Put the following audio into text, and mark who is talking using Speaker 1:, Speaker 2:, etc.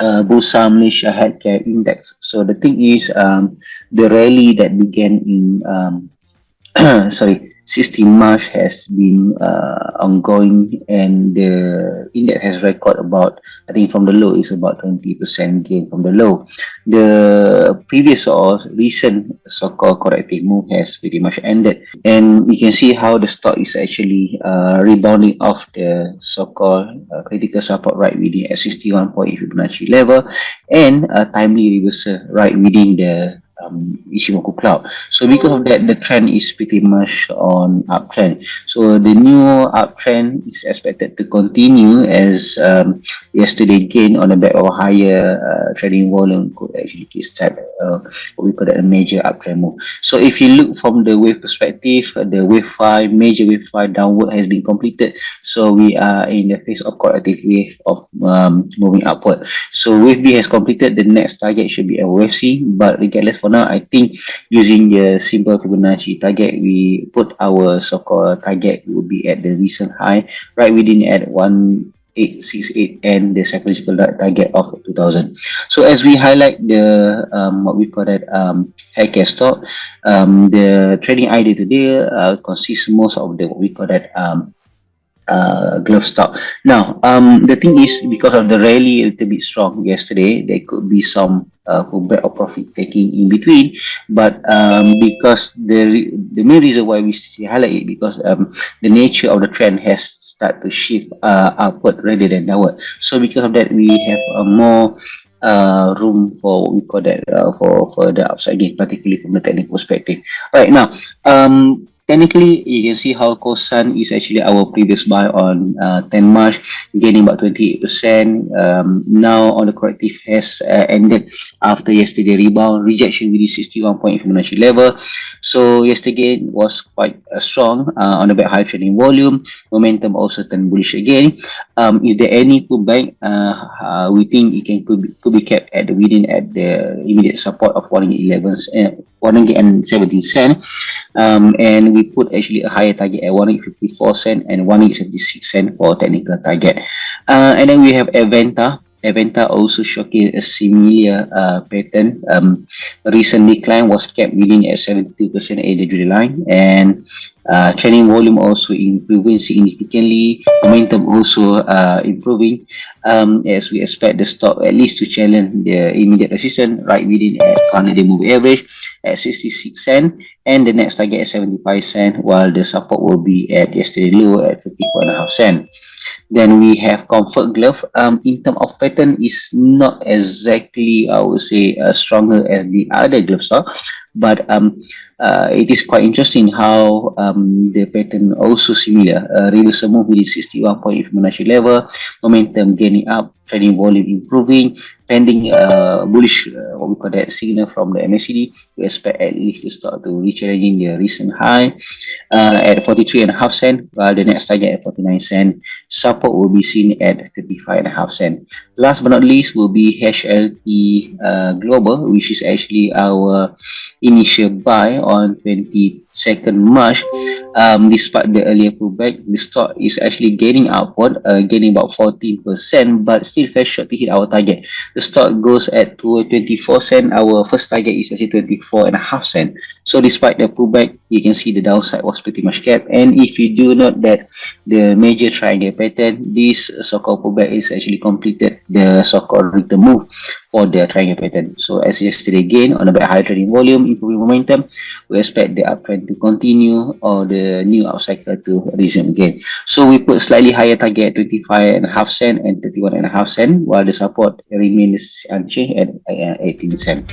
Speaker 1: Bursa Malaysia Healthcare Index. So the thing is, the rally that began in sorry, 16 March has been ongoing, and the index has record about, I think from the low is about 20% gain from the low. The previous or recent so-called corrective move has pretty much ended, and you can see how the stock is actually rebounding off the so-called critical support right within at 61.8 Fibonacci level, and a timely reversal right within the Ichimoku cloud. So because of that, the trend is pretty much on uptrend. So the new uptrend is expected to continue, as yesterday gain on the back of higher trading volume could actually kickstart what we call a major uptrend move. So if you look from the wave perspective, the wave 5, major wave 5 downward has been completed. So we are in the phase of corrective wave of moving upward. So wave B has completed. The next target should be a wave C, but regardless, for now, I think using the simple Fibonacci target, we put our so-called target will be at the recent high right within at 1868 and the psychological target of 2000. So as we highlight the what we call that healthcare stock, the trading idea today consists most of the what we call that glove stock. Now, the thing is, because of the rally a little bit strong yesterday, there could be some pullback or profit taking in between. But because the main reason why we highlight it, because the nature of the trend has started to shift upward rather than downward. So because of that, we have more room for what we call that for the upside gain, particularly from the technical perspective. Right now, technically, you can see how Kosan is actually our previous buy on 10 March, gaining about 28%. Now on the corrective has ended after yesterday rebound, rejection within 61 Fibonacci level. So yesterday was quite strong on the back high trading volume. Momentum also turned bullish again. Is there any pullback? We think it could be kept at the within at the immediate support of 117 cents. And we put actually a higher target at 154 cent and 176 cent for technical target. And then we have Aventa. Aventa also showcased a similar pattern. Recent decline was kept within at 72% at the July line, and trading volume also improving significantly. Momentum also improving, as we expect the stock at least to challenge the immediate resistance right within at 100-day moving average at 66 cent, and the next target at 75 cent, while the support will be at yesterday low at 54.5 cent. Then we have Comfort Glove. In terms of pattern, is not exactly, I would say, stronger as the other glove stock, but it is quite interesting how the pattern also similar. Reversal move within 61 Fibonacci level, momentum gaining up, trading volume improving, pending bullish what we call that signal from the MACD. We expect at least the stock to re-challenging the recent high at 43.5 cent, while the next target at 49 cent. Support will be seen at 35.5 cent. Last but not least will be HLT Global, which is actually our initial buy on 22nd March. Despite the earlier pullback, the stock is actually gaining upward, gaining about 14%, but still very short to hit our target. The stock goes at 24 cent. Our first target is actually 24.5 cent. So despite the pullback, you can see the downside was pretty much kept. And if you do note that the major triangle pattern, this so-called pullback is actually completed the so-called return move for the triangle pattern. So as yesterday gain on the back high trading volume, improving momentum, we expect the uptrend to continue or the new upcycle to resume again. So we put slightly higher target at 25.5 cent and 31.5 cent, while the support remains unchanged at 18 cent.